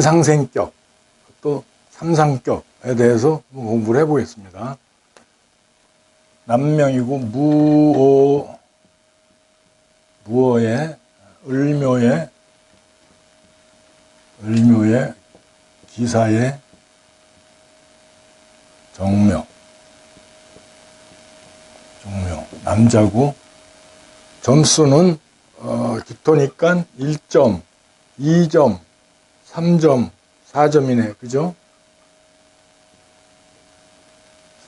상생격, 또 삼상격에 대해서 공부를 해보겠습니다. 남명이고 무어의 을묘의 기사의 정묘 남자고, 점수는 기토니까 1점, 2점, 3점, 4점이네. 그죠?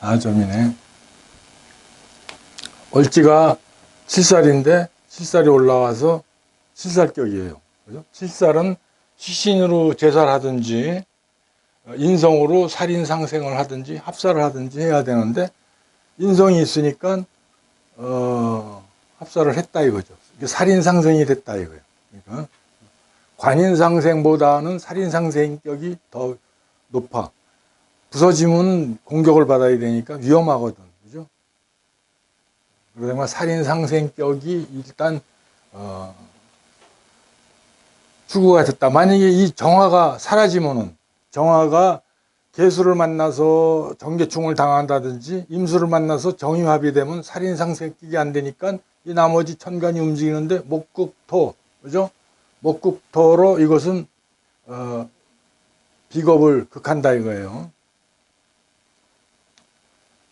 4점이네. 월지가 7살인데 7살이 올라와서 7살격이에요. 그죠? 7살은 시신으로 제사를 하든지 인성으로 살인상생을 하든지 합사를 하든지 해야 되는데, 인성이 있으니까 합사를 했다 이거죠. 살인상생이 됐다 이거예요. 그러니까 관인상생보다는 살인상생격이 더 높아. 부서지면 공격을 받아야 되니까 위험하거든. 그죠? 그러면 살인상생격이 일단 추구가 됐다. 만약에 이 정화가 사라지면은, 정화가 개수를 만나서 정계충을 당한다든지 임수를 만나서 정임합이 되면 살인상생격이 안 되니까 이 나머지 천간이 움직이는데 목국토, 그죠? 목국토로 이것은 비겁을 극한다 이거예요.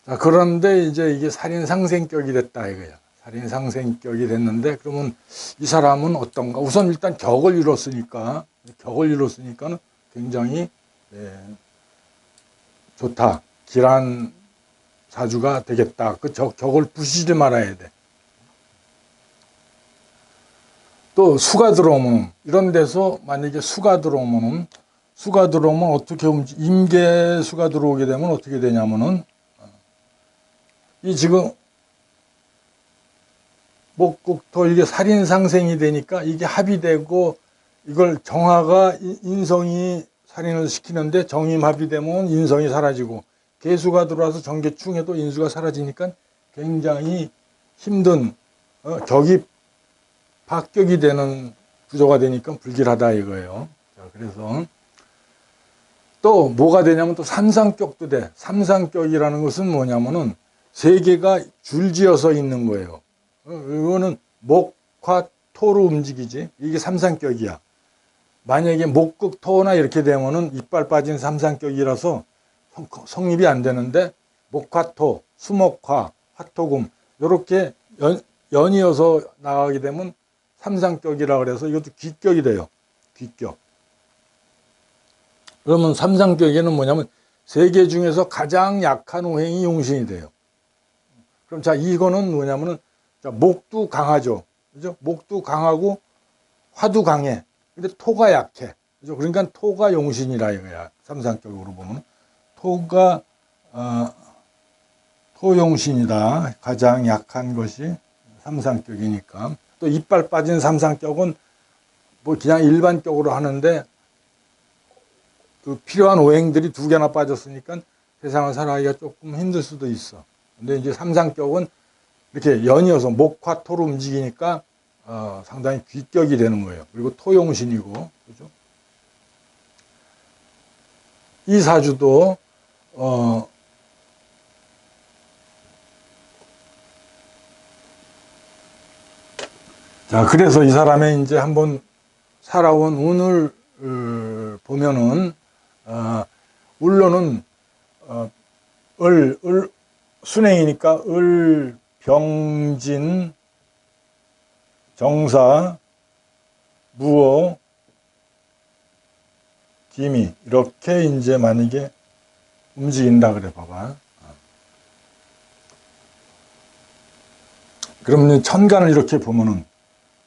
자, 그런데 이제 이게 살인상생격이 됐다 이거야. 살인상생격이 됐는데, 그러면 이 사람은 어떤가? 우선 일단 격을 이뤘으니까 굉장히 좋다. 길한 사주가 되겠다. 그 격을 부시지 말아야 돼. 또 수가 들어오면, 이런 데서 만약에 수가 들어오면 어떻게 임계수가 들어오게 되면 어떻게 되냐면은, 이 지금 목국토 이게 살인상생이 되니까 이게 합의되고, 이걸 정화가 인성이 살인을 시키는데 정임합이 되면 인성이 사라지고, 개수가 들어와서 정계충에도 인수가 사라지니까 굉장히 힘든 격이 박격이 되는 구조가 되니까 불길하다 이거예요. 자, 그래서 또 뭐가 되냐면 또 삼상격도 돼. 삼상격이라는 것은 뭐냐면은 세 개가 줄지어서 있는 거예요. 이거는 목화 토로 움직이지. 이게 삼상격이야. 만약에 목극토나 이렇게 되면은 이빨 빠진 삼상격이라서 성립이 안 되는데, 목화토, 수목화, 화토금 이렇게 연이어서 나가게 되면 삼상격이라 그래서 이것도 귀격이 돼요. 귀격. 그러면 삼상격에는 뭐냐면 세 개 중에서 가장 약한 오행이 용신이 돼요. 그럼 자, 이거는 뭐냐면은, 자, 목도 강하죠. 그죠? 목도 강하고 화도 강해. 근데 토가 약해. 그죠? 그러니까 토가 용신이라 이거야. 삼상격으로 보면. 토가, 토용신이다. 가장 약한 것이 삼상격이니까. 또 이빨 빠진 삼상격은 뭐 그냥 일반격으로 하는데, 그 필요한 오행들이 두 개나 빠졌으니까 세상을 살아가기가 조금 힘들 수도 있어. 근데 이제 삼상격은 이렇게 연이어서 목화토로 움직이니까 상당히 귀격이 되는 거예요. 그리고 토용신이고, 그죠? 이 사주도 자, 그래서 이 사람의 이제 한번 살아온 운을 보면은, 물론은 순행이니까 을, 병진, 정사, 무어, 기미 이렇게 이제 만약에 움직인다 그래 봐봐. 그러면 천간을 이렇게 보면은,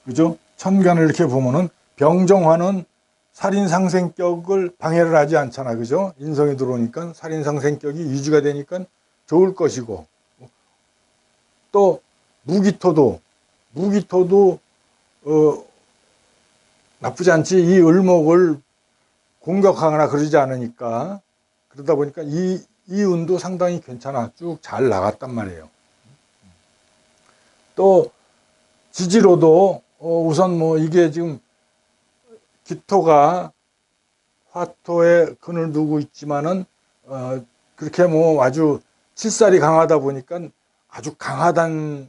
그죠? 천간을 이렇게 보면은 병정화는 살인상생격을 방해를 하지 않잖아. 그죠? 인성이 들어오니까 살인상생격이 유지가 되니까 좋을 것이고, 또 무기토도 나쁘지 않지. 이 을목을 공격하거나 그러지 않으니까, 그러다 보니까 이 운도 상당히 괜찮아. 쭉 잘 나갔단 말이에요. 또 지지로도 우선 뭐 이게 지금 기토가 화토에 근을 두고 있지만은 그렇게 뭐 아주 칠살이 강하다 보니까 아주 강하진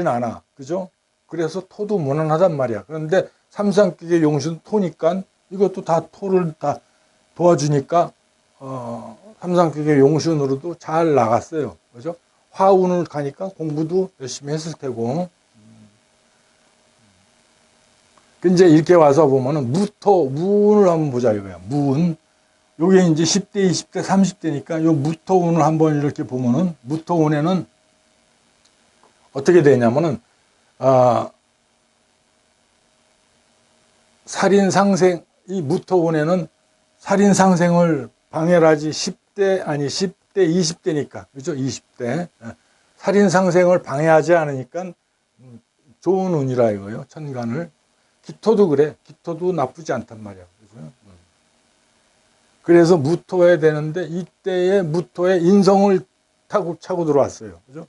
않아. 그죠? 그래서 토도 무난하단 말이야. 그런데 삼상격의 용수는 토니까 이것도 다 토를 다 도와주니까 삼상격의 용순으로도 잘 나갔어요. 그죠? 화운을 가니까 공부도 열심히 했을 테고. 이제 이렇게 와서 보면은 무운을 한번 보자 이거야. 무운. 요게 이제 10대, 20대, 30대니까 요 무토운을 한번 이렇게 보면은 무토운에는 어떻게 되냐면은 살인상생, 이 무토운에는 살인상생을 방해를 하지 10대, 아니 10대, 20대니까. 그죠? 20대. 살인상생을 방해하지 않으니까 좋은 운이라 이거예요. 천간을. 기토도 그래. 기토도 나쁘지 않단 말이야. 그죠? 그래서 무토에 되는데 이때에 무토에 인성을 타고 차고 들어왔어요. 그죠?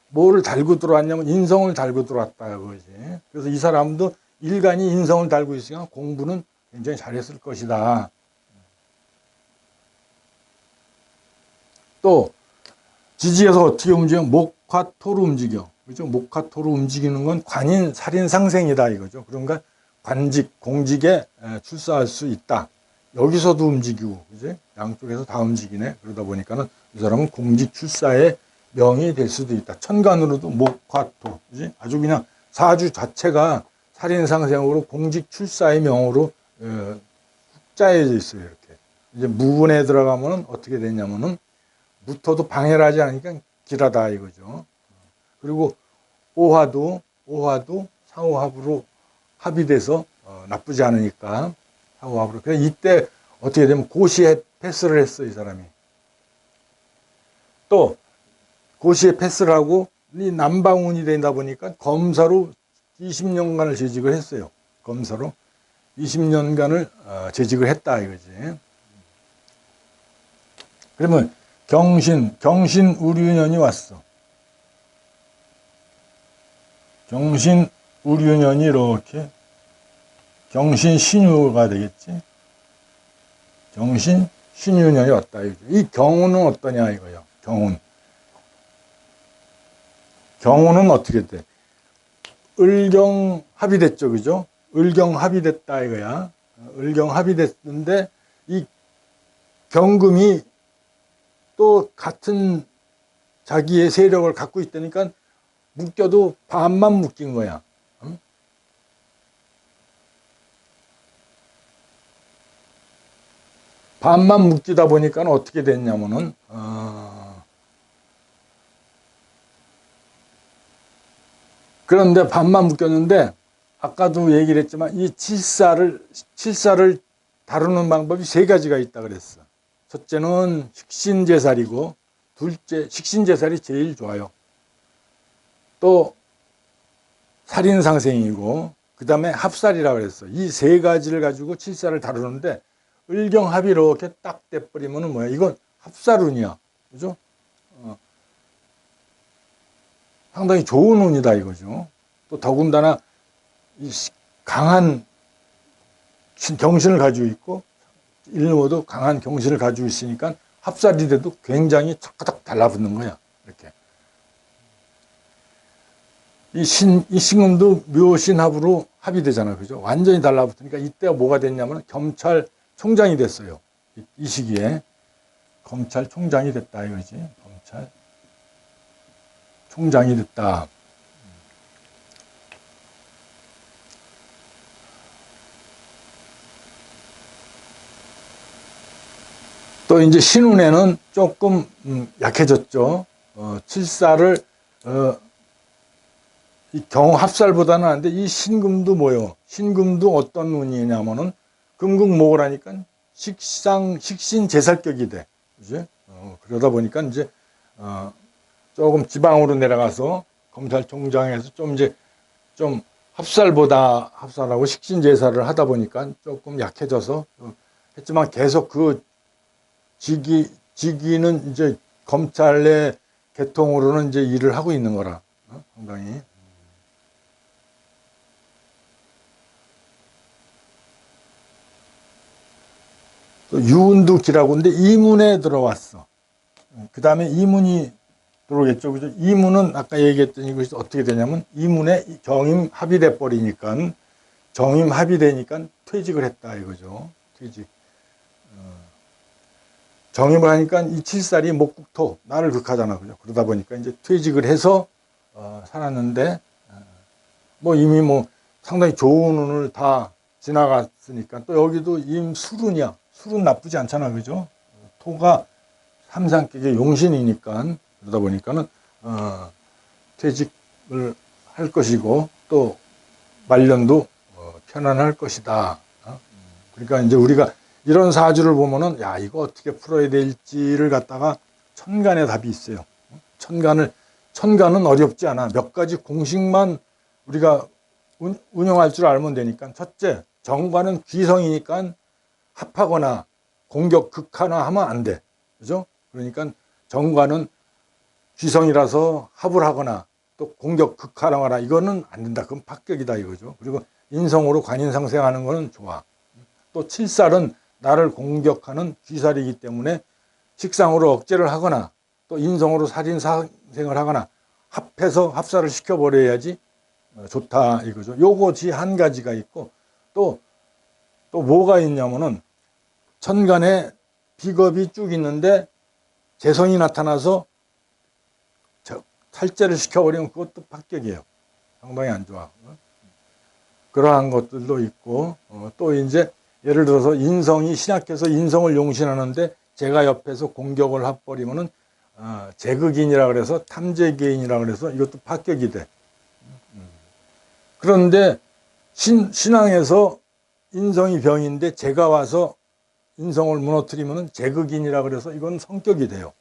뭐를 달고 들어왔냐면 인성을 달고 들어왔다 그거지. 그래서 이 사람도 일간이 인성을 달고 있으니까 공부는 굉장히 잘했을 것이다. 또 지지에서 어떻게 움직여? 목화토로 움직여. 그죠? 목화토로 움직이는 건 관인 살인상생이다 이거죠. 그러니까 관직, 공직에 출사할 수 있다. 여기서도 움직이고, 그지? 양쪽에서 다 움직이네. 그러다 보니까는 이 사람은 공직 출사의 명이 될 수도 있다. 천간으로도 목화토, 그지? 아주 그냥 사주 자체가 살인상생으로 공직 출사의 명으로 짜여져 있어요. 이렇게. 이제 무운에 들어가면은 어떻게 되냐면은 무토도 방해를 하지 않으니까 길하다 이거죠. 그리고 오화도 사오합으로 합이 돼서 나쁘지 않으니까 사오합으로. 그래서 이때 어떻게 되면 고시에 패스를 했어 이 사람이. 또 고시에 패스를 하고 이 남방운이 된다 보니까 검사로 20년간을 재직을 했어요. 검사로 20년간을 재직을 했다 이거지. 그러면 경신 우류년이 왔어. 경신 우류년이 이렇게 경신 신유가 되겠지. 경신 신유년이 왔다 이거지. 이 경운은 어떠냐 이거예요. 경운은 어떻게 돼? 을경 합의됐죠, 그죠? 을경 합의됐다 이거야. 을경 합의됐는데 이 경금이 또 같은 자기의 세력을 갖고 있다니까 묶여도 반만 묶인 거야. 응? 반만 묶이다 보니까 어떻게 됐냐면은 그런데 반만 묶였는데 아까도 얘기를 했지만 이 칠사를 다루는 방법이 세 가지가 있다 그랬어. 첫째는 식신제살이고 둘째 식신제살이 제일 좋아요. 또 살인상생이고 그 다음에 합살이라고 그랬어. 이 세 가지를 가지고 칠사를 다루는데 을경합이 이렇게 딱 돼버리면 뭐야? 이건 합살운이야. 그죠? 상당히 좋은 운이다 이거죠. 또 더군다나 강한 경신을 가지고 있고 일모도 강한 경신을 가지고 있으니까 합살이 돼도 굉장히 탁탁 달라붙는 거야. 이렇게. 이 신금도 묘신합으로 합의되잖아요. 그죠? 완전히 달라붙으니까 이때가 뭐가 됐냐면 검찰총장이 됐어요. 이 시기에. 검찰총장이 됐다 이거지. 검찰총장이 됐다. 또 이제 신운에는 조금 약해졌죠. 칠사를 이 경합살보다는 안 돼. 이 신금도 뭐요? 신금도 어떤 운이냐면은 금극목을 하니까 식신제살격이 돼. 그지? 그러다 보니까 이제 조금 지방으로 내려가서 검찰총장에서 좀 합살하고 식신제살을 하다 보니까 조금 약해져서 했지만 계속 그 직위는 이제 검찰 내 계통으로는 이제 일을 하고 있는 거라. 상당히. 또 유운도 기라고 근데 이문에 들어왔어. 그 다음에 이문이 들어오겠죠. 그죠? 이문은 아까 얘기했던 이것이 어떻게 되냐면 이문에 정임 합의돼 버리니까 정임 합의되니까 퇴직을 했다 이거죠. 퇴직. 정임을 하니까 이 칠살이 목국토 나를 극하잖아. 그죠? 그러다 보니까 이제 퇴직을 해서 살았는데 뭐 이미 뭐 상당히 좋은 운을 다 지나갔으니까 또 여기도 임술운이야. 술은 나쁘지 않잖아. 그죠? 토가 삼상격의 용신이니까 그러다 보니까는 퇴직을 할 것이고 또 말년도 편안할 것이다. 그러니까 이제 우리가 이런 사주를 보면은 야 이거 어떻게 풀어야 될지를 갖다가 천간에 답이 있어요. 천간은 어렵지 않아. 몇 가지 공식만 우리가 운영할 줄 알면 되니까 첫째 정관은 귀성이니까 합하거나 공격 극하나 하면 안 돼. 그죠? 그러니까 정관은 귀성이라서 합을 하거나 또 공격 극하거나 이거는 안 된다. 그건 합격이다 이거죠. 그리고 인성으로 관인상생하는 거는 좋아. 또 칠살은 나를 공격하는 귀살이기 때문에 식상으로 억제를 하거나 또 인성으로 살인상생을 하거나 합해서 합살을 시켜버려야지 좋다 이거죠. 요것이 한 가지가 있고 또 뭐가 있냐면은 천간에 비겁이 쭉 있는데 재성이 나타나서 탈제를 시켜버리면 그것도 합격이에요. 상당히 안 좋아. 그러한 것들도 있고 또 이제 예를 들어서 인성이 신약해서 인성을 용신하는데 제가 옆에서 공격을 해버리면은 제극인이라 그래서 탐재계인이라 그래서 이것도 합격이 돼. 그런데 신앙에서 인성이 병인데 제가 와서 인성을 무너뜨리면은 제극인이라 그래서 이건 성격이 돼요.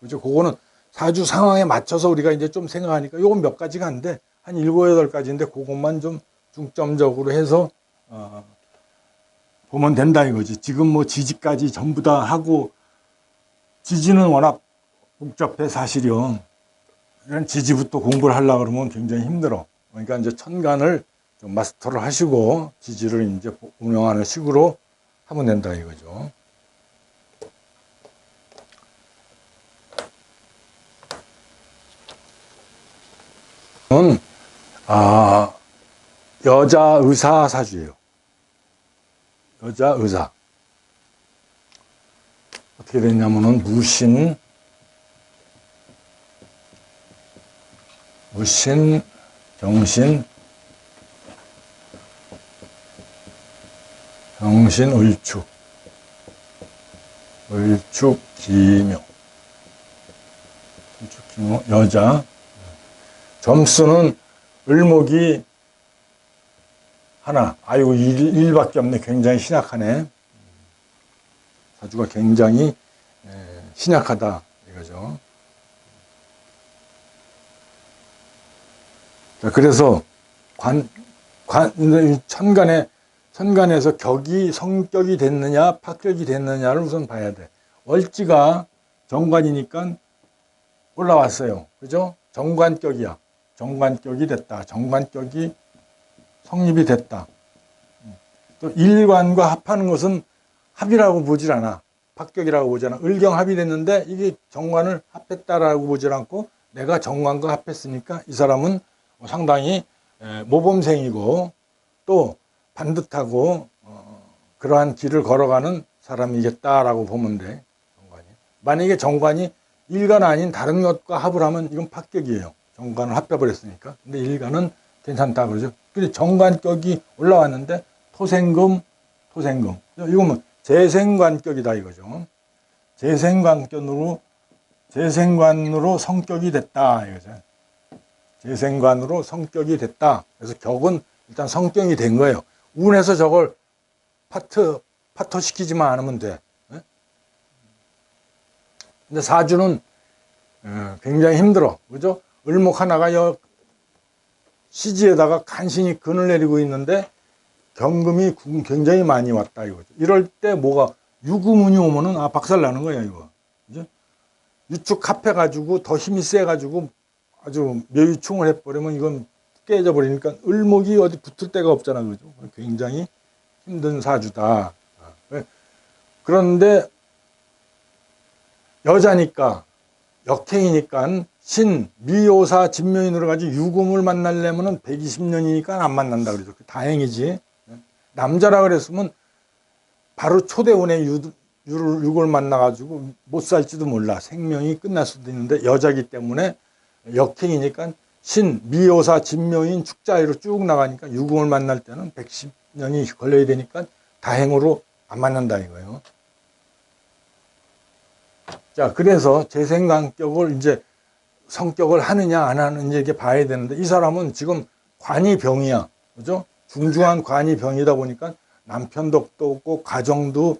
그죠? 그거는 사주 상황에 맞춰서 우리가 이제 좀 생각하니까 이건 몇 가지가 안 돼. 한 7, 8가지인데 그것만 좀 중점적으로 해서 보면 된다 이거지. 지금 뭐 지지까지 전부 다 하고 지지는 워낙 복잡해 사실이요. 이런 지지부터 공부를 하려고 그러면 굉장히 힘들어. 그러니까 이제 천간을 좀 마스터를 하시고 지지를 이제 운영하는 식으로 하면 된다 이거죠. 여자 의사 사주예요. 여자 의사. 어떻게 됐냐면은 무신, 경신, 을축, 기묘, 여자. 점수는 을목이 하나. 아이고, 일밖에 없네. 굉장히 신약하네. 사주가 굉장히 신약하다. 이거죠. 자, 그래서 천간에서 격이 성격이 됐느냐, 파격이 됐느냐를 우선 봐야 돼. 월지가 정관이니까 올라왔어요. 그죠? 정관격이야. 정관격이 됐다. 정관격이 성립이 됐다. 또 일관과 합하는 것은 합이라고 보질 않아. 합격이라고 보지 않아. 을경합이 됐는데 이게 정관을 합했다라고 보질 않고 내가 정관과 합했으니까 이 사람은 상당히 모범생이고 또 반듯하고 그러한 길을 걸어가는 사람이겠다라고 보면 돼. 정관이. 만약에 정관이 일간 아닌 다른 것과 합을 하면 이건 합격이에요. 정관을 합해버렸으니까. 근데 일간은 괜찮다 그러죠. 근데 정관격이 올라왔는데 토생금. 이거는 재생관격이다 이거죠. 재생관으로 성격이 됐다 이거죠. 재생관으로 성격이 됐다. 그래서 격은 일단 성격이 된 거예요. 운에서 저걸 파토 시키지만 않으면 돼. 근데 사주는 굉장히 힘들어. 그죠? 을목 하나가 시지에다가 간신히 근을 내리고 있는데 경금이 굉장히 많이 왔다 이거죠. 이럴 때 뭐가 유구문이 오면은 박살 나는 거야 이거. 그죠? 유축 합해가지고 더 힘이 세가지고 아주 묘유충을 해버리면 이건 깨져버리니까 을목이 어디 붙을 데가 없잖아 그죠? 굉장히 힘든 사주다. 그런데 여자니까 역행이니까 신, 미호사, 진묘인으로 가지고 유금을 만나려면은 120년이니까 안 만난다 그러죠. 다행이지. 남자라 그랬으면 바로 초대운에 유를 만나가지고 못 살지도 몰라. 생명이 끝날 수도 있는데 여자기 때문에 역행이니까 신, 미호사, 진묘인, 축자위로 쭉 나가니까 유금을 만날 때는 110년이 걸려야 되니까 다행으로 안 만난다 이거예요. 자, 그래서 재생간격을 이제 성격을 하느냐 안 하느냐 이렇게 봐야 되는데 이 사람은 지금 관이 병이야. 그죠? 중중한 관이 병이다 보니까 남편 덕도 없고 가정도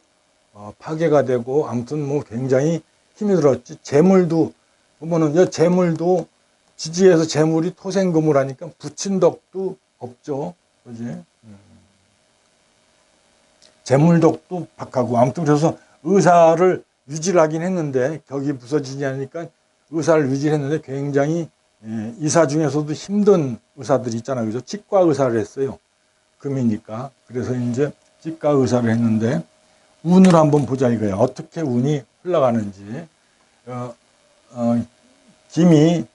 파괴가 되고 아무튼 뭐 굉장히 힘이 들었지. 재물도 보면은 재물도 지지에서 재물이 토생금을 하니까 부친 덕도 없죠. 그지? 재물덕도 박하고 아무튼 그래서 의사를 유지를 하긴 했는데 격이 부서지지 않으니까 의사를 유지를 했는데 굉장히 의사 중에서도 힘든 의사들이 있잖아요. 그죠? 치과 의사를 했어요. 금이니까. 그래서 이제 치과 의사를 했는데 운을 한번 보자 이거예요. 어떻게 운이 흘러가는지. 김이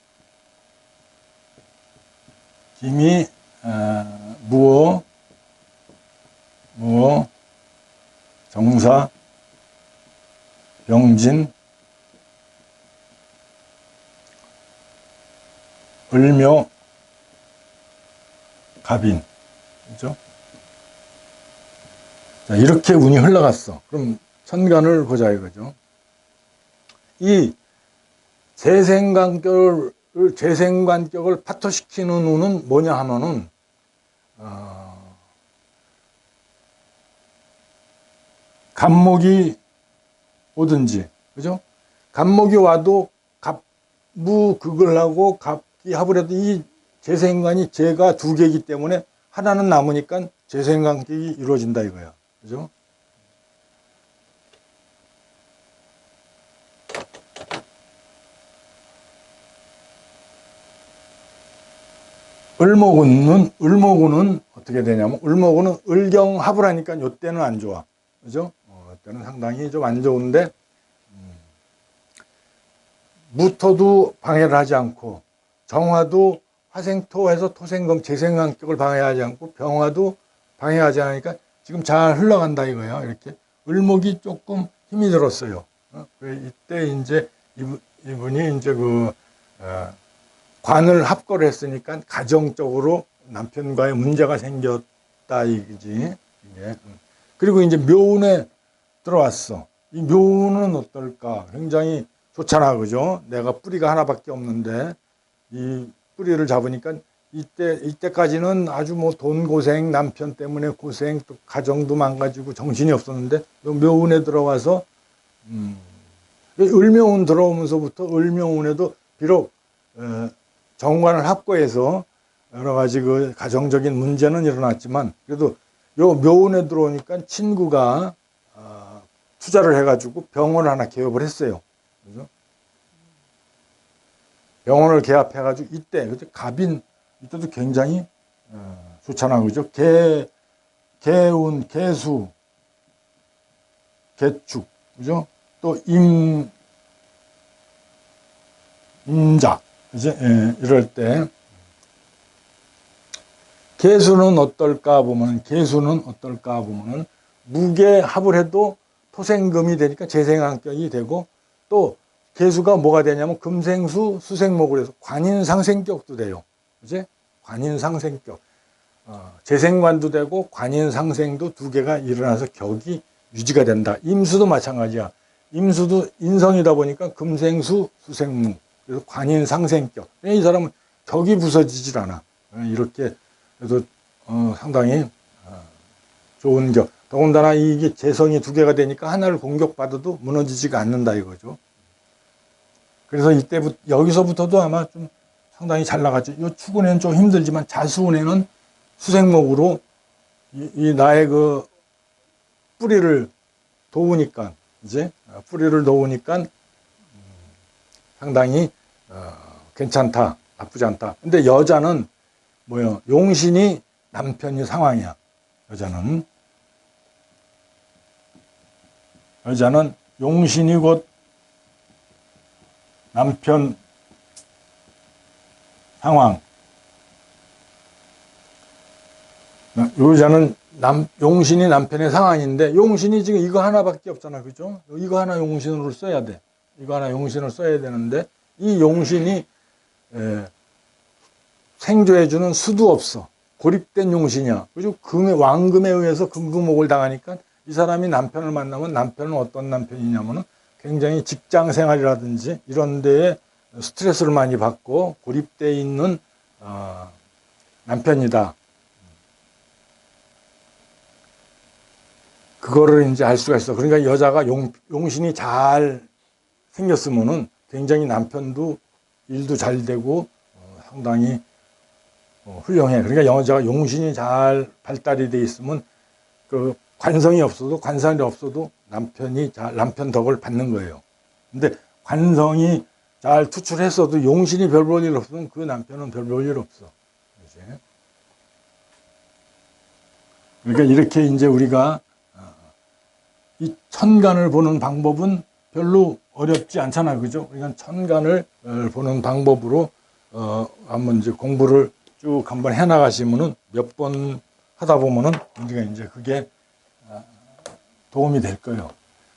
무어, 정사, 병진, 을묘, 갑인. 그죠? 자, 이렇게 운이 흘러갔어. 그럼 천간을 보자 이거죠. 이 재생관격을 파토시키는 운은 뭐냐 하면은, 갑목이 오든지, 그죠? 갑목이 와도 갑무극을 하고 갑기 합을 해도 이 재생관이 재가 두 개이기 때문에 하나는 남으니까 재생관격이 이루어진다 이거야. 그죠? 을목운은 어떻게 되냐면, 을목운은 을경합을 하니까 이때는 안 좋아. 그죠? 이때는 상당히 좀 안 좋은데, 무토도 방해를 하지 않고, 정화도 화생토해서 토생금 재생관격을 방해하지 않고, 병화도 방해하지 않으니까 지금 잘 흘러간다 이거예요. 이렇게. 을목이 조금 힘이 들었어요. 이때 이제 이분이 이제 관을 합거를 했으니까 가정적으로 남편과의 문제가 생겼다 이거지. 그리고 이제 묘운에 들어왔어. 이 묘운은 어떨까? 굉장히 좋잖아, 그죠? 내가 뿌리가 하나밖에 없는데 이 뿌리를 잡으니까 이때까지는 아주 뭐 돈 고생, 남편 때문에 고생, 또 가정도 망가지고 정신이 없었는데 묘운에 들어와서 을묘운 들어오면서부터 을묘운에도 비록 정관을 합거해서 여러 가지 그 가정적인 문제는 일어났지만 그래도 요 묘운에 들어오니까 친구가 투자를 해가지고 병원을 하나 개업을 했어요. 그죠? 병원을 개업해가지고 이때 갑인 이때도 굉장히 좋잖아, 그죠? 개운, 개수, 개축, 그죠? 또 임자, 그죠? 이럴 때 개수는 어떨까 보면 무게 합을 해도 토생금이 되니까 재생환경이 되고 또 개수가 뭐가 되냐면 금생수 수생목을 해서 관인상생격도 돼요. 그지? 관인상생격. 재생관도 되고 관인상생도 두 개가 일어나서 격이 유지가 된다. 임수도 마찬가지야. 임수도 인성이다 보니까 금생수 수생목. 그래서 관인상생격. 이 사람은 격이 부서지질 않아. 이렇게 그래서 상당히 좋은 격. 더군다나 이게 재성이 두 개가 되니까 하나를 공격받아도 무너지지가 않는다 이거죠. 그래서 이때부터 여기서부터도 아마 좀 상당히 잘 나갔죠. 이 축운에는 좀 힘들지만 자수운에는 수생목으로 이 나의 그 뿌리를 도우니까 이제 뿌리를 도우니까 상당히 괜찮다, 나쁘지 않다. 근데 여자는 뭐요? 용신이 남편이 상황이야. 여자는 여자는 용신이 곧 남편 상황. 여자는 용신이 남편의 상황인데, 용신이 지금 이거 하나밖에 없잖아. 그죠? 이거 하나 용신으로 써야 돼. 이거 하나 용신을 써야 되는데, 이 용신이 생조해주는 수도 없어. 고립된 용신이야. 그죠? 왕금에 의해서 금금옥을 당하니까 이 사람이 남편을 만나면 남편은 어떤 남편이냐면은 굉장히 직장 생활이라든지 이런 데에 스트레스를 많이 받고 고립되어 있는 남편이다. 그거를 이제 알 수가 있어. 그러니까 여자가 용신이 잘 생겼으면은 굉장히 남편도 일도 잘 되고 상당히 훌륭해. 그러니까 여자가 용신이 잘 발달이 돼 있으면 그 관성이 없어도 관상이 없어도 남편 덕을 받는 거예요. 근데 관성이 잘 투출했어도 용신이 별 볼 일 없으면 그 남편은 별 볼 일 없어. 그치? 그러니까 이렇게 이제 우리가 이 천간을 보는 방법은 별로 어렵지 않잖아. 그죠? 그러니까 천간을 보는 방법으로 한번 이제 공부를 쭉 한번 해 나가시면은 몇 번 하다 보면은 우리가 이제 그게 도움이 될 거예요.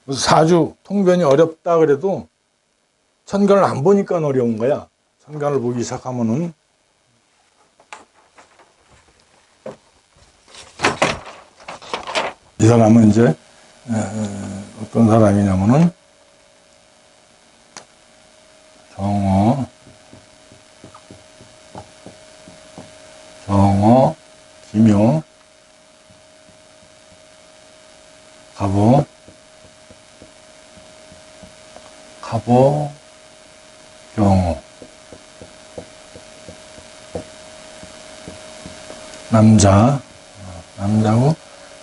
그래서 사주 통변이 어렵다 그래도 천간을 안 보니까 어려운 거야. 천간을 보기 시작하면은 이 사람은 이제 어떤 사람이냐면은 정어, 기묘, 갑오, 병호. 남자고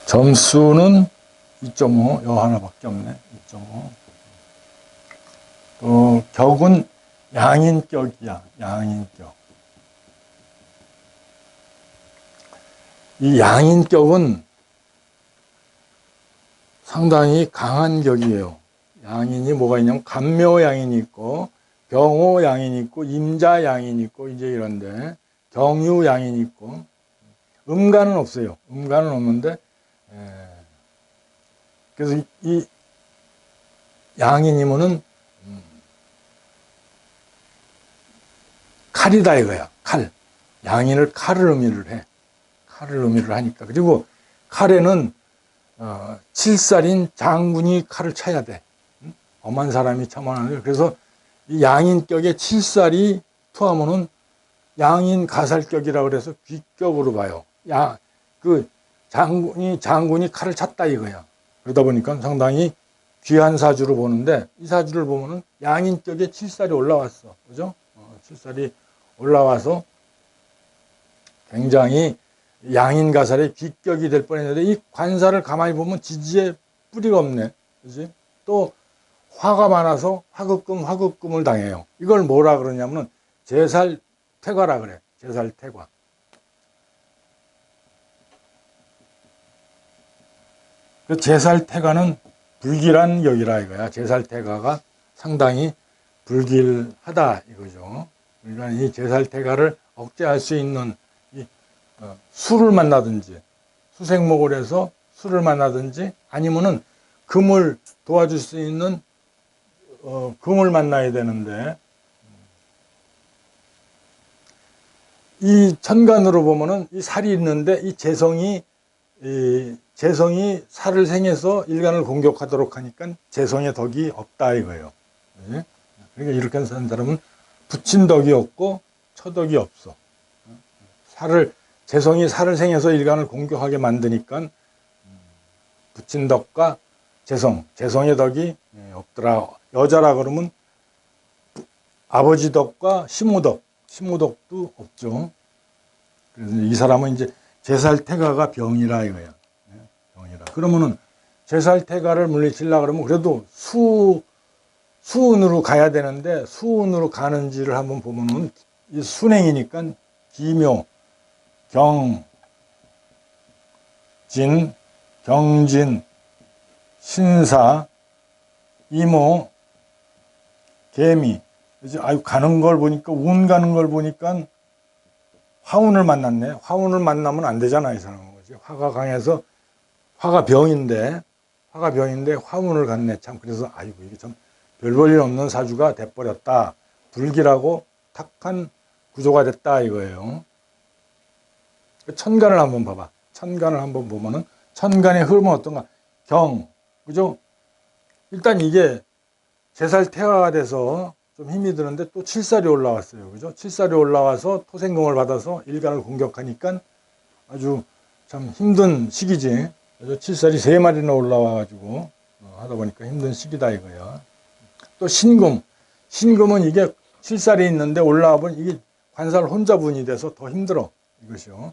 점수는 2.5, 요 하나밖에 없네. 2.5. 또 격은 양인격이야. 양인격. 이 양인격은 상당히 강한 격이에요. 양인이 뭐가 있냐면 간묘양인이 있고 병호양인이 있고 임자양인이 있고 이제 이런데 경유양인이 있고 음간은 없어요. 음간은 없는데 그래서 이 양인이면은 칼이다 이거야. 칼. 양인을 칼을 의미를 해. 칼을 의미를 하니까. 그리고 칼에는 칠살인 장군이 칼을 쳐야 돼. 엄한 사람이 참아하는 거예요. 그래서 이 양인격에 칠살이 투하면은 양인 가살격이라고 그래서 귀격으로 봐요. 그 장군이 칼을 찼다 이거야. 그러다 보니까 상당히 귀한 사주로 보는데 이 사주를 보면은 양인격에 칠살이 올라왔어. 그죠? 칠살이 올라와서 굉장히 양인 가살의 귀격이 될 뻔했는데 이 관사를 가만히 보면 지지에 뿌리가 없네. 그지? 또 화가 많아서 화급금을 당해요. 이걸 뭐라 그러냐면은 제살퇴과라 그래. 제살퇴과. 그 제살퇴과는 불길한 격이라 이거야. 제살퇴과가 상당히 불길하다 이거죠. 그러니까 이 제살퇴과를 억제할 수 있는 수를 만나든지 수생목을 해서 수를 만나든지 아니면은 금을 도와줄 수 있는 금을 만나야 되는데 이 천간으로 보면은 이 살이 있는데 이 재성이 살을 생해서 일간을 공격하도록 하니까 재성의 덕이 없다 이거예요. 그러니까 이렇게 사는 사람은 붙인 덕이 없고 처덕이 없어. 재성이 살을 생해서 일간을 공격하게 만드니까 붙인 덕과 재성의 덕이 없더라. 여자라 그러면 아버지 덕과 시모덕도 없죠. 그래서 이 사람은 이제 제살퇴가가 병이라 이거야. 병이라. 그러면은 제살퇴가를 물리치려고 그러면 그래도 수운으로 가야 되는데 수운으로 가는지를 한번 보면은 이 순행이니까 기묘, 경진, 신사, 이모, 개미. 이제 아유 가는 걸 보니까 운 가는 걸 보니까 화운을 만났네. 화운을 만나면 안 되잖아 이 사람은. 그지? 화가 강해서 화가 병인데 화운을 갖네. 참 그래서 아이고 이게 참 별 볼 일 없는 사주가 돼버렸다. 불길하고 탁한 구조가 됐다 이거예요. 천간을 한번 봐봐. 천간을 한번 보면은 천간의 흐름은 어떤가? 경, 그죠? 일단 이게 제살 태화가 돼서 좀 힘이 드는데 또 칠살이 올라왔어요. 그죠? 칠살이 올라와서 토생금을 받아서 일간을 공격하니까 아주 참 힘든 시기지. 그죠? 칠살이 3마리나 올라와가지고 하다 보니까 힘든 시기다 이거야. 또 신금. 신금은 이게 칠살이 있는데 올라와 보면 이게 관살 혼자분이 돼서 더 힘들어. 이것이요.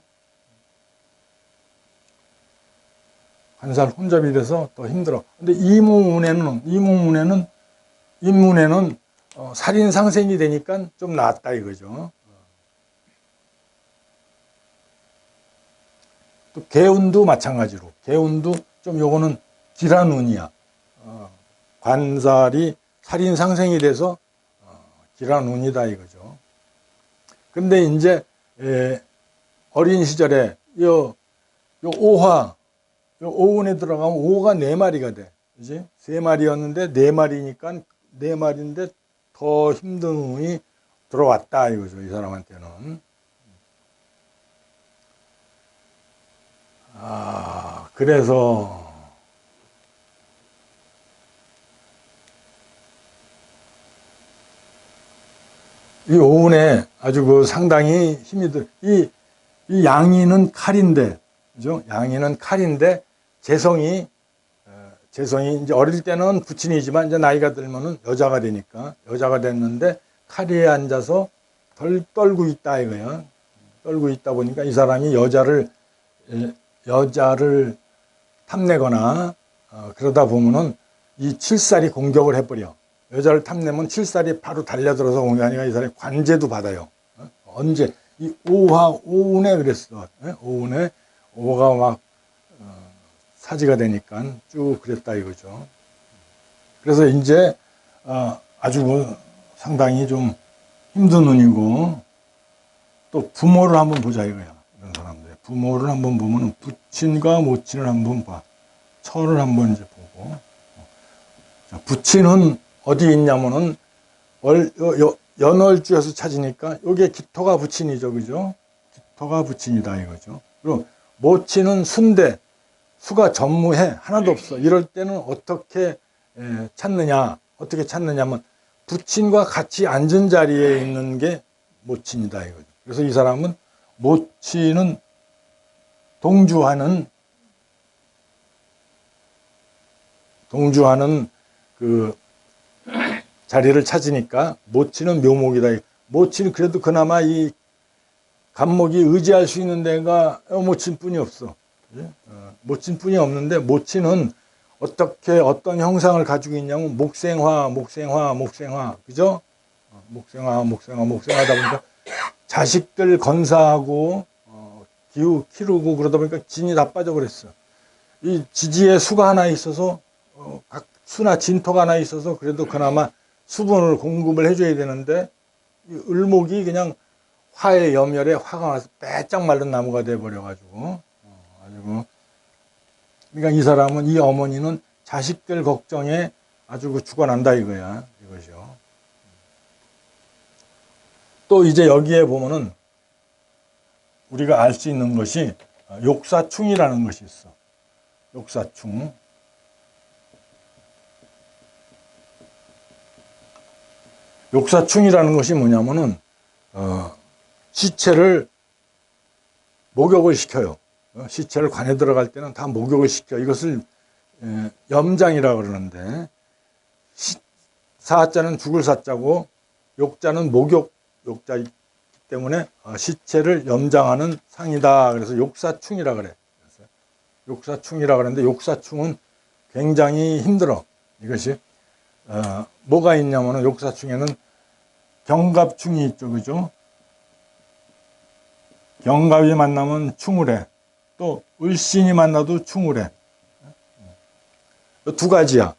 관살 혼잡이 돼서 더 힘들어. 근데 이문에는 살인 상생이 되니까 좀 낫다 이거죠. 또 개운도 마찬가지로. 개운도 좀 요거는 길한 운이야. 관살이 살인 상생이 돼서 길한 운이다 이거죠. 근데 이제 어린 시절에 요 오운에 들어가면 오가 4마리가 돼. 그지? 3마리였는데 4마리니까 4마리인데 더 힘든 운이 들어왔다 이거죠. 이 사람한테는. 그래서 이 오운에 아주 그 상당히 힘이 이 양이는 칼인데, 그죠? 양이는 칼인데, 재성이 이제 어릴 때는 부친이지만 이제 나이가 들면은 여자가 되니까, 여자가 됐는데, 칼에 앉아서 덜 떨고 있다 이거야. 떨고 있다 보니까 이 사람이 여자를 탐내거나, 그러다 보면은 이 칠살이 공격을 해버려. 여자를 탐내면 칠살이 바로 달려들어서 공격하니까 이 사람이 관제도 받아요. 언제? 이 오운에 그랬어. 오운에 오가 막 사지가 되니까 쭉 그랬다 이거죠. 그래서 이제 아주 뭐 상당히 좀 힘든 운이고 또 부모를 한번 보자 이거야. 이런 사람들 부모를 한번 보면 부친과 모친을 한번 봐. 처를 한번 이제 보고. 자, 부친은 어디 있냐면은 연월주에서 찾으니까 요게 기토가 부친이죠. 그죠? 기토가 부친이다 이거죠. 그리고 모친은 순대, 수가 전무해 하나도 없어. 이럴 때는 어떻게 찾느냐? 어떻게 찾느냐면 부친과 같이 앉은 자리에 있는 게 모친이다 이거죠. 그래서 이 사람은 모친은 동주하는 그 자리를 찾으니까 모친은 묘목이다. 모친은 그래도 그나마 이 간목이 의지할 수 있는 데가 모친뿐이 없어. 모친뿐이 없는데 모친은 어떤 형상을 가지고 있냐면 목생화, 그죠? 목생하다 보니까 자식들 건사하고 키우고 그러다 보니까 진이 다 빠져버렸어. 이 지지에 수가 하나 있어서 각 수나 진토가 하나 있어서 그래도 그나마 수분을 공급을 해줘야 되는데 이 을목이 그냥 화의 염열에 화가 나서 빼짝 마른 나무가 돼버려가지고 그러니까 이 사람은 이 어머니는 자식들 걱정에 아주 죽어난다 이거야 이것이요. 또 이제 여기에 보면은 우리가 알 수 있는 것이 욕사충이라는 것이 있어. 욕사충. 욕사충이라는 것이 뭐냐면은 시체를 목욕을 시켜요. 시체를 관에 들어갈 때는 다 목욕을 시켜. 이것을 염장이라고 그러는데 사자는 죽을 사자고 욕자는 목욕 욕자이기 때문에 시체를 염장하는 상이다. 그래서 욕사충이라 그래. 욕사충이라 그러는데 욕사충은 굉장히 힘들어. 이것이 뭐가 있냐면은 욕사충에는 경갑충이 있죠, 그죠? 경갑이 만나면 충을 해. 또 을신이 만나도 충을 해. 두 가지야.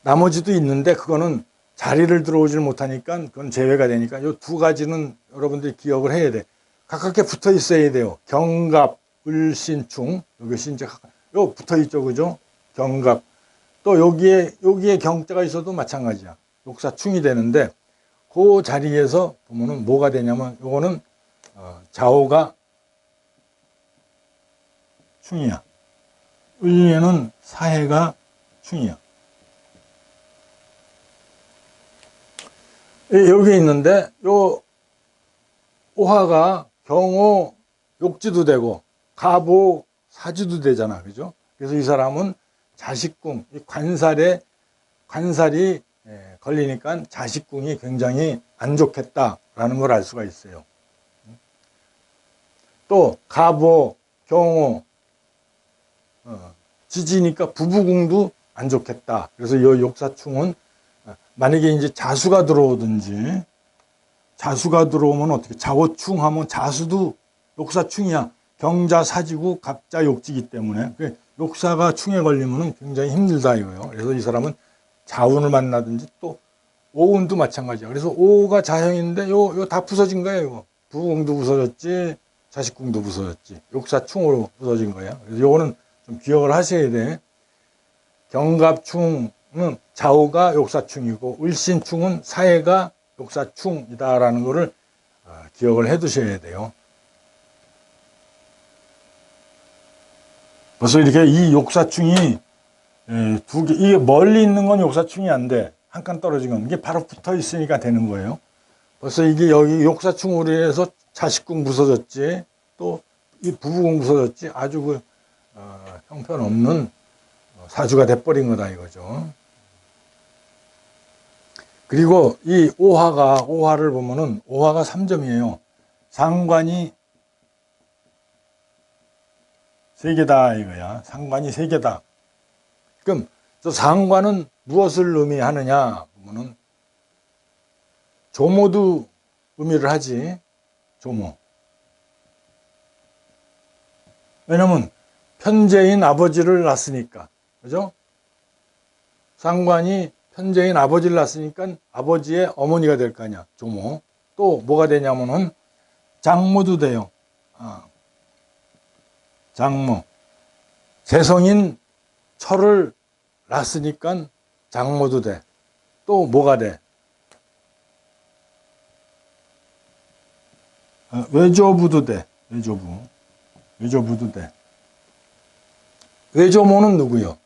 나머지도 있는데 그거는 자리를 들어오질 못하니까 그건 제외가 되니까 이 두 가지는 여러분들이 기억을 해야 돼. 가깝게 붙어 있어야 돼요. 경갑, 을신충, 이것이 이제 요 붙어 있죠, 그죠? 경갑. 또 여기에 경자가 있어도 마찬가지야. 욕사충이 되는데 그 자리에서 보면은 뭐가 되냐면 요거는 좌우가 충이야. 을에는 사해가 충이야. 여기 있는데 요 오화가 경호 욕지도 되고 갑오 사지도 되잖아, 그죠? 그래서 이 사람은 자식궁, 관살이 걸리니까 자식궁이 굉장히 안 좋겠다라는 걸 알 수가 있어요. 또 갑오, 경호, 지지니까 부부궁도 안 좋겠다. 그래서 이 욕사충은 만약에 이제 자수가 들어오든지, 자수가 들어오면 어떻게, 자오충 하면 자수도 욕사충이야. 경자 사지고 갑자 욕지기 때문에 욕사가 충에 걸리면 굉장히 힘들다 이거예요. 그래서 이 사람은 자운을 만나든지 또 오운도 마찬가지야. 그래서 오가 자형인데 요 다 부서진 거예요. 이거. 부궁도 부서졌지, 자식궁도 부서졌지. 욕사충으로 부서진 거야. 그래서 요거는 좀 기억을 하셔야 돼. 경갑충은 좌우가 욕사충이고 을신충은 사해가 욕사충이다라는 거를 기억을 해 두셔야 돼요. 벌써 이렇게 이 욕사충이 두 개, 이게 멀리 있는 건 욕사충이 안 돼. 한 칸 떨어진 건. 이게 바로 붙어 있으니까 되는 거예요. 벌써 이게 여기 욕사충으로 해서 자식궁 부서졌지, 또 이 부부궁 부서졌지, 아주 형편없는 사주가 돼버린 거다 이거죠. 그리고 이 오화를 보면은 오화가 3점이에요. 상관이 3개다 이거야. 상관이 3개다. 그럼 저 상관은 무엇을 의미하느냐 보면은 조모도 의미를 하지. 조모. 왜냐면 편재인 아버지를 낳았으니까. 그죠? 상관이 편재인 아버지를 낳았으니까 아버지의 어머니가 될 거 아니야. 조모. 또 뭐가 되냐면은 장모도 돼요. 장모. 재성인 철을 낳았으니까 장모도 돼. 또 뭐가 돼? 외조부도 돼. 외조부도 돼. 외조모는 누구요?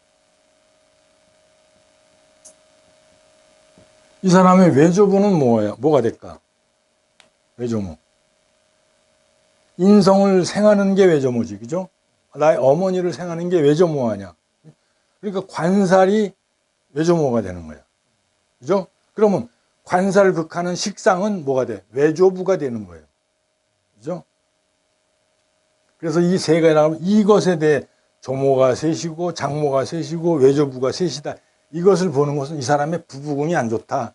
이 사람의 외조부는 뭐예요? 뭐가 될까? 외조모. 인성을 생하는 게 외조모지, 그죠? 나의 어머니를 생하는 게 외조모 아니야. 그러니까 관살이 외조모가 되는 거야. 그죠? 그러면 관살을 극하는 식상은 뭐가 돼? 외조부가 되는 거예요. 그죠? 그래서 이 세 가지 나오면 이것에 대해 조모가 셋이고 장모가 셋이고 외조부가 셋이다. 이것을 보는 것은 이 사람의 부부궁이 안 좋다.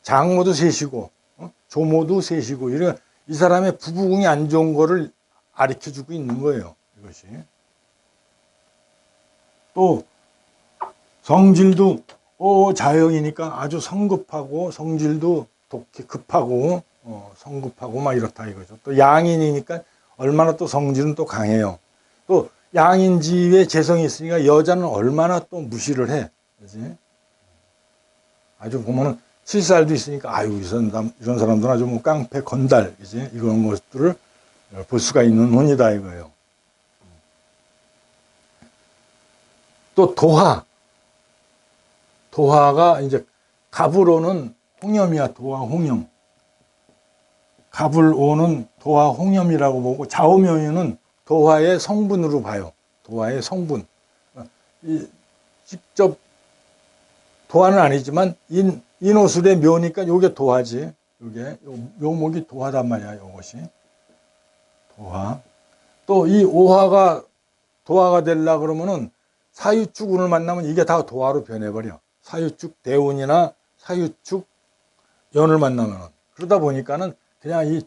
장모도 셋이고 조모도 셋이고 이런 이 사람의 부부궁이 안 좋은 거를 가르쳐주고 있는 거예요. 이것이. 또 성질도 자형이니까 아주 성급하고 성질도 급하고 성급하고 막 이렇다 이거죠. 또 양인이니까 얼마나 또 성질은 또 강해요. 또 양인지에 재성이 있으니까 여자는 얼마나 또 무시를 해. 그렇지? 아주 보면은 7살도 있으니까 아유 이런 사람들은 아주 뭐 깡패 건달 그지? 이런 것들을 볼 수가 있는 운이다 이거예요. 또 도화가 이제 갑으로는 홍염이야. 도화 홍염. 갑을 오는 도화 홍염이라고 보고 좌우명유는 도화의 성분으로 봐요. 도화의 성분. 직접 도화는 아니지만 인호술의 묘니까 요게 도화지. 요게 묘목이 도화단 말이야. 요것이 도화. 또 이 오화가 도화가 되려 그러면은 사유축운을 만나면 이게 다 도화로 변해버려. 사유축 대운이나 사유축 연을 만나면 그러다 보니까는 그냥 이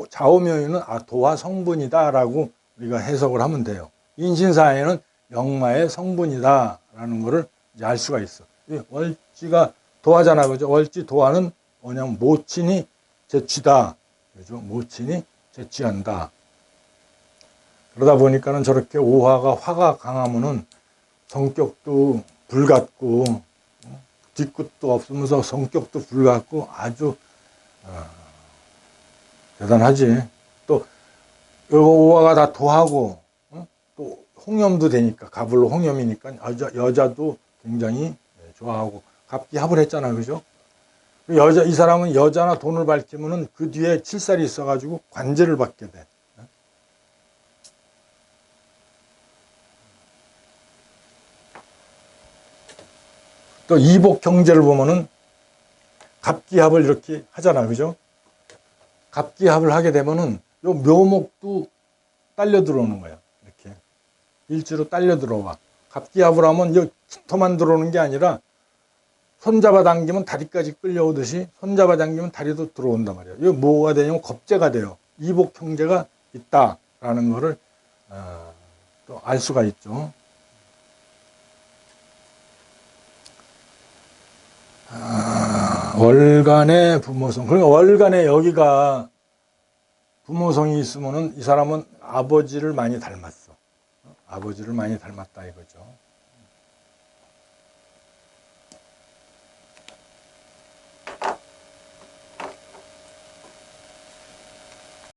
좌우명유는 도화 성분이다라고 우리가 해석을 하면 돼요. 인신사에는 역마의 성분이다라는 것을 이제 알 수가 있어. 이 월지가 도화잖아, 그죠? 월지 도화는 뭐냐면 모친이 재취다, 그죠? 모친이 재취한다. 그러다 보니까는 저렇게 오화가 화가 강하면은 성격도 불같고 뒤끝도 없으면서 성격도 불같고 아주 대단하지. 또 오화가 다 도하고 또 홍염도 되니까 갑을로 홍염이니까 여자도 굉장히 좋아하고 갑기합을 했잖아, 그죠? 이 사람은 여자나 돈을 밝히면은 그 뒤에 칠살이 있어가지고 관제를 받게 돼. 또 이복 경제를 보면은 갑기합을 이렇게 하잖아, 그죠? 갑기합을 하게 되면은 요 묘목도 딸려 들어오는 거야. 이렇게 일지로 딸려 들어와. 갑기합을 하면 요 깃터만 들어오는 게 아니라 손잡아 당기면 다리까지 끌려오듯이 손잡아 당기면 다리도 들어온단 말이야. 이거 뭐가 되냐면 겁재가 돼요. 이복 형제가 있다라는 거를 또 알 수가 있죠. 월간의 부모성. 그러니까 월간에 여기가 부모성이 있으면은 이 사람은 아버지를 많이 닮았어. 아버지를 많이 닮았다 이거죠.